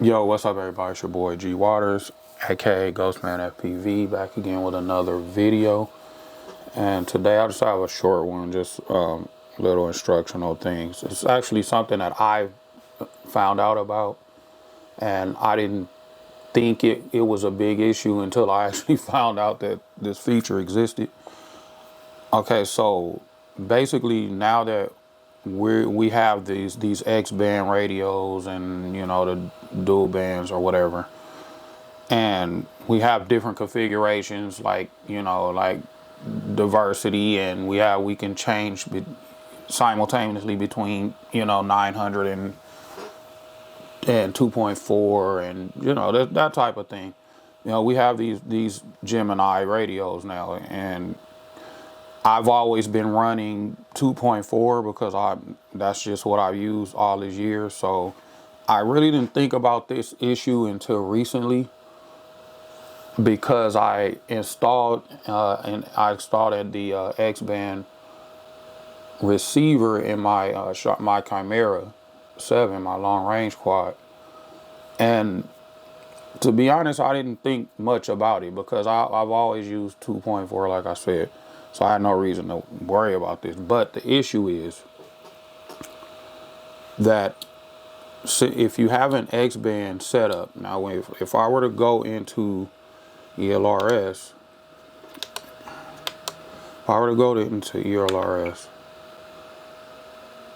Yo, what's up everybody? It's your boy G Waters, aka Ghostman FPV, back again with another video. And today I just have a short one, just little instructional things. It's actually something that I found out about, and I didn't think it was a big issue until I actually found out that this feature existed. Okay, so basically now that we have these X band radios and the dual bands or whatever, and we have different configurations like like diversity, and we can change simultaneously between 900 and 2.4 and that type of thing. We have these Gemini radios now, and I've always been running 2.4 because that's just what I've used all these years. So I really didn't think about this issue until recently, because I installed the X-band receiver in my my Chimera 7, my long range quad. And to be honest, I didn't think much about it because I've always used 2.4, like I said. So I had no reason to worry about this. But the issue is that if you have an X-band setup, now if I were to go into ELRS,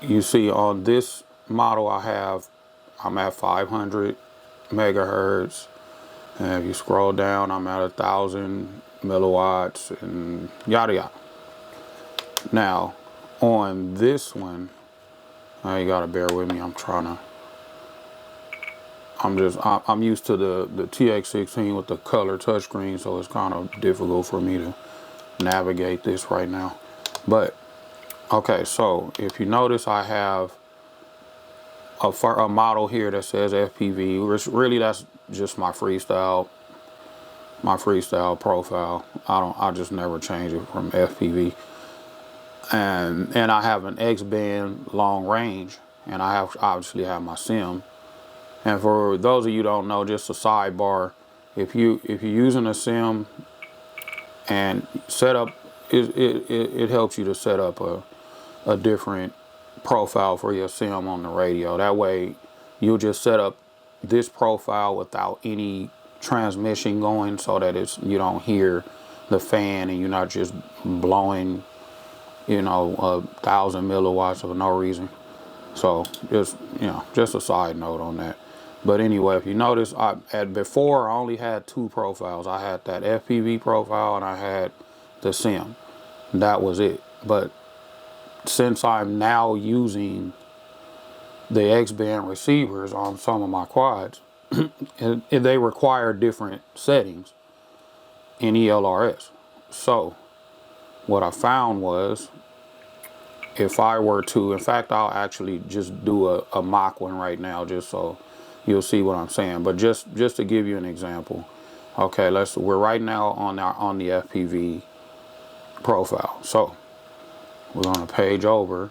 you see on this model I'm at 500 megahertz, and if you scroll down, I'm at 1,000 milliwatts and yada yada. Now on this one, you gotta bear with me. I'm used to the TX16 with the color touchscreen, so it's kind of difficult for me to navigate this right now. But okay, so if you notice, I have a model here that says FPV, which really that's just my freestyle profile. I just never change it from FPV. And I have an X-band long range, and I obviously have my sim. And for those of you who don't know, just a sidebar, if you're using a sim and set up, it helps you to set up a different profile for your sim on the radio. That way you'll just set up this profile without any transmission going, so that you don't hear the fan and you're not just blowing 1,000 milliwatts for no reason. So just a side note on that. But anyway, if you notice, before I only had two profiles. I had that FPV profile and I had the sim. That was it. But since I'm now using the X-band receivers on some of my quads, they require different settings in ELRS. So what I found was, if I were to, in fact, I'll actually just do a mock one right now, just so you'll see what I'm saying. But just to give you an example, okay, we're right now on the FPV profile. So we're gonna page over,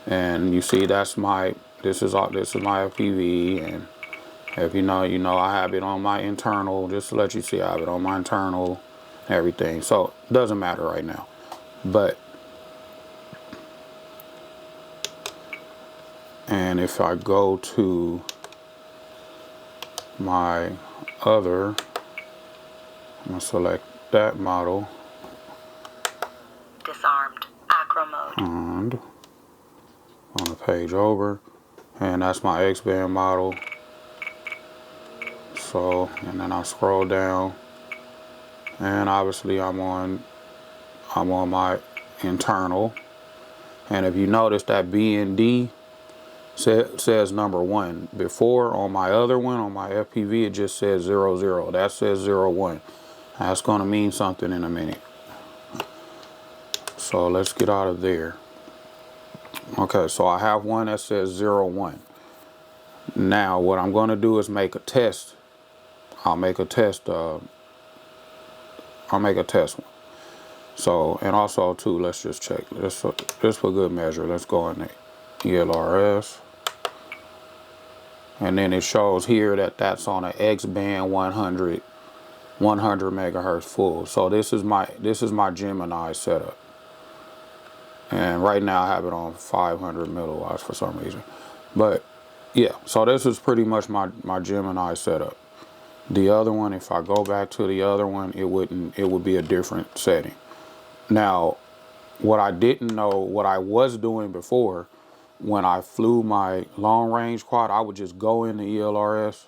and you see this is my FPV, and if you know I have it on my internal, just to let you see I have it on my internal, everything. So it doesn't matter right now. But and if I go to my other, I'm gonna select that model, disarmed acro mode, and on the page over, and that's my X-band model. So, and then I scroll down, and obviously I'm on my internal, and if you notice that BND says number 1. Before, on my other one, on my FPV, it just says 00. That says 01. That's going to mean something in a minute. So let's get out of there. Okay, so I have one that says 01. Now what I'm going to do is make a test. I'll make a test one. So, and also too, let's just check. Just for good measure, let's go in the ELRS. And then it shows here that that's on an X band 100 megahertz full. So this is my Gemini setup. And right now I have it on 500 milliwatts for some reason. But yeah, so this is pretty much my Gemini setup. The other one, if I go back to the other one, it would be a different setting. Now, what I didn't know, what I was doing before, when I flew my long range quad, I would just go into ELRS.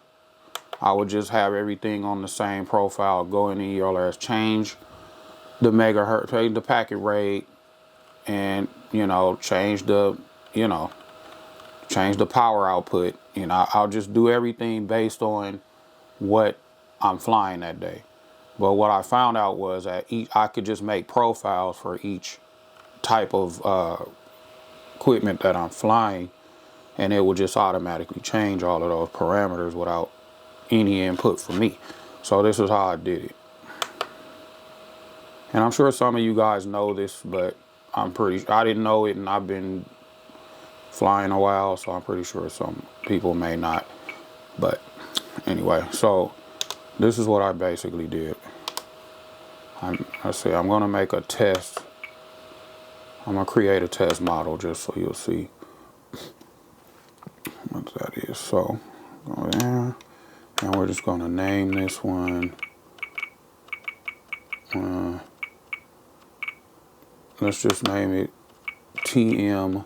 I would just have everything on the same profile, go into ELRS, change the megahertz, change the packet rate, and change the power output. I'll just do everything based on what I'm flying that day. But what I found out was that I could just make profiles for each type of equipment that I'm flying, and it will just automatically change all of those parameters without any input from me. So this is how I did it. And I'm sure some of you guys know this, but I didn't know it, and I've been flying a while, so I'm pretty sure some people may not. But anyway, so this is what I basically did. Let's see, I'm gonna make a test. I'm gonna create a test model just so you'll see what that is. So go there, and we're just gonna name this one. Let's just name it TM,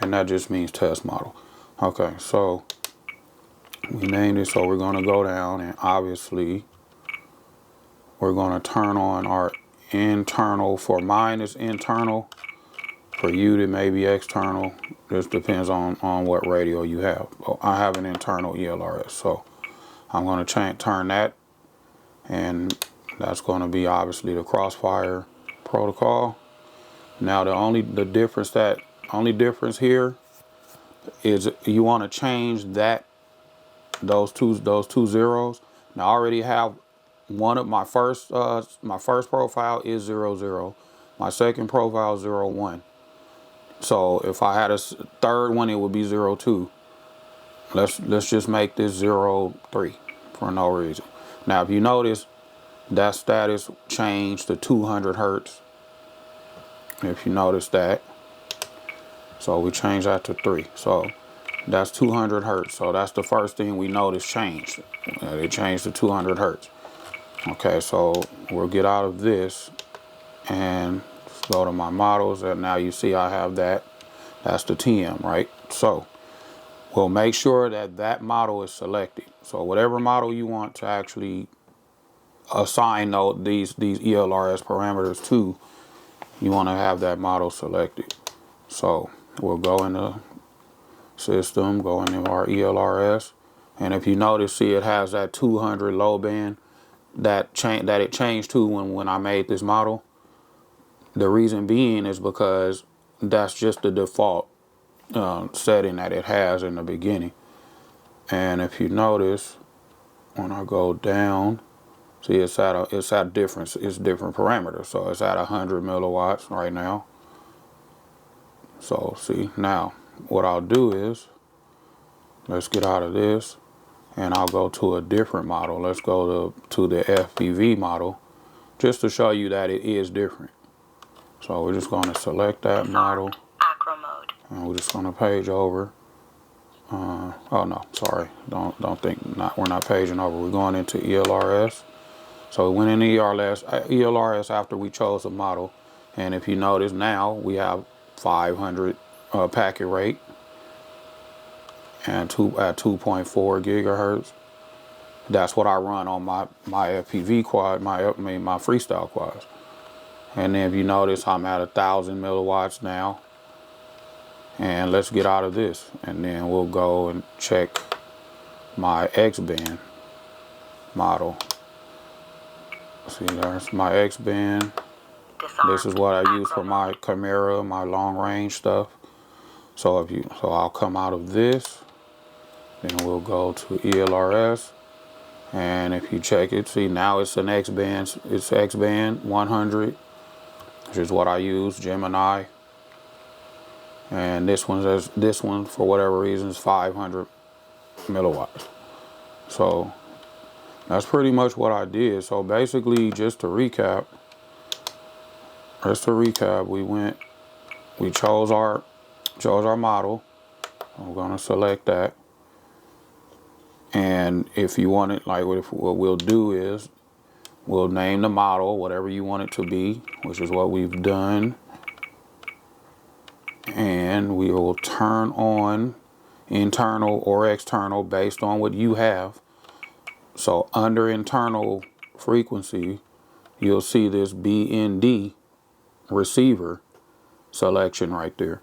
and that just means test model. Okay, so we named it, so we're gonna go down, and obviously we're gonna turn on our internal. For mine is internal. For you, it may be external. Just depends on what radio you have. I have an internal ELRS, so I'm going to turn that, and that's going to be obviously the Crossfire protocol. Now the only difference here is you want to change those two zeros. Now I already have one of my first profile is 00. My second profile is 01. So if I had a third one, it would be 02. Let's just make this 03 for no reason. Now, if you notice, that status changed to 200 hertz. If you notice that, so we changed that to 3. So that's 200 hertz. So that's the first thing we noticed changed. It changed to 200 hertz. Okay, so we'll get out of this and go to my models, and now you see I have that. That's the TM, right? So we'll make sure that model is selected. So whatever model you want to actually assign these ELRS parameters to, you want to have that model selected. So we'll go into system, go into our ELRS, and if you notice, see it has that 200 low band that it changed to when I made this model. The reason being is because that's just the default setting that it has in the beginning. And if you notice, when I go down, see it's different parameters. So it's at 100 milliwatts right now. So see, now what I'll do is, let's get out of this, and I'll go to a different model. Let's go to the FPV model, just to show you that it is different. So we're just going to select that model, Acro mode, and we're just going to page over. Oh no, sorry. Don't think we're not paging over. We're going into ELRS. So we went into ELRS after we chose a model, and if you notice now we have 500 packet rate and at 2.4 gigahertz. That's what I run on my FPV quad, my freestyle quads. And then if you notice, I'm at 1,000 milliwatts now. And let's get out of this, and then we'll go and check my X band model. See, there's my X band. This is what I use for my camera, my long range stuff. So I'll come out of this, then we'll go to ELRS, and if you check it, see now it's an X band. It's X band 100. Which is what I use, Gemini. And this one for whatever reason is 500 milliwatts. So that's pretty much what I did. So basically, just to recap, we chose our model. I'm gonna select that. And if you want it, like what we'll do is we'll name the model whatever you want it to be, which is what we've done. And we will turn on internal or external based on what you have. So under internal frequency, you'll see this BND receiver selection right there.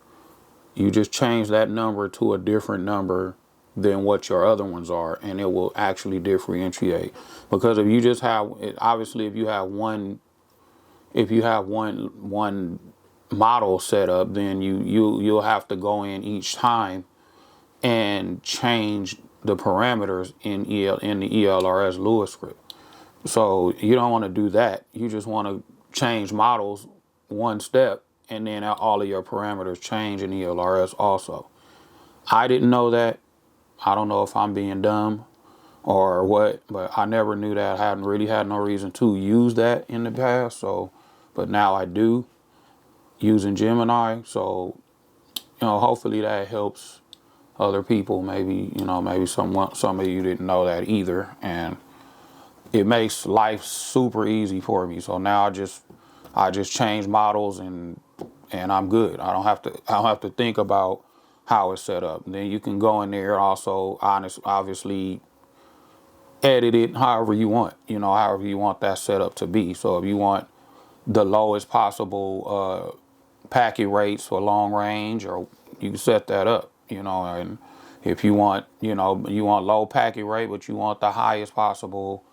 You just change that number to a different number than what your other ones are, and it will actually differentiate. Because if you just have, obviously, if you have one model set up, then you'll have to go in each time and change the parameters in the ELRS Lewis script. So you don't want to do that. You just want to change models one step, and then all of your parameters change in ELRS also. I didn't know that. I don't know if I'm being dumb or what, but I never knew that. I hadn't really had no reason to use that in the past. So, but now I do using Gemini. So, hopefully that helps other people. Maybe, maybe some of you didn't know that either. And it makes life super easy for me. So now I just change models and I'm good. I don't have to think about how it's set up. And then you can go in there also obviously edit it however you want, however you want that setup to be. So if you want the lowest possible packet rates for long range, or you can set that up, and if you want, you want low packet rate, but you want the highest possible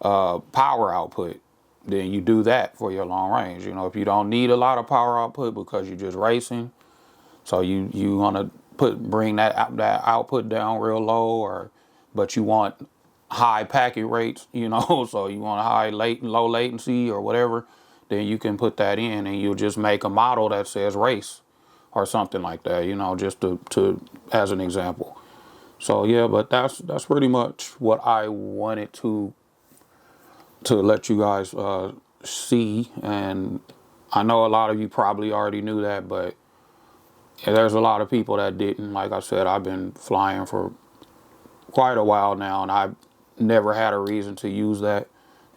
power output, then you do that for your long range. If you don't need a lot of power output because you're just racing, so you want to bring that output down real low, but you want high packet rates, so you want a low latency or whatever, then you can put that in, and you'll just make a model that says race or something like that, just to as an example. So yeah, but that's pretty much what I wanted to let you guys see. And I know a lot of you probably already knew that, but there's a lot of people that didn't. Like I said, I've been flying for quite a while now, and I've never had a reason to use that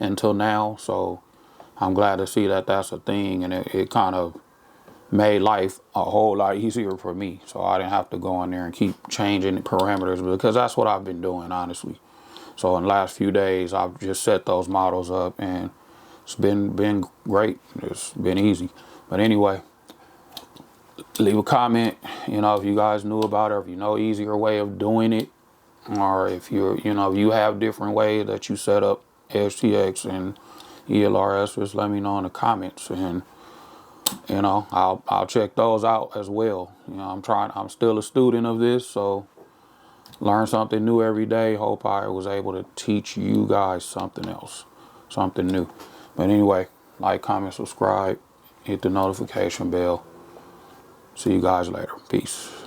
until now. So I'm glad to see that that's a thing, and it kind of made life a whole lot easier for me. So I didn't have to go in there and keep changing the parameters, because that's what I've been doing, honestly. So in the last few days, I've just set those models up, and it's been great. It's been easy. But anyway, leave a comment, if you guys knew about it, or if you know easier way of doing it, or if if you have different ways that you set up EdgeTX and ELRS, just let me know in the comments, and I'll check those out as well. I'm still a student of this, so learn something new every day. Hope I was able to teach you guys something else, something new. But anyway, like, comment, subscribe, hit the notification bell. See you guys later. Peace.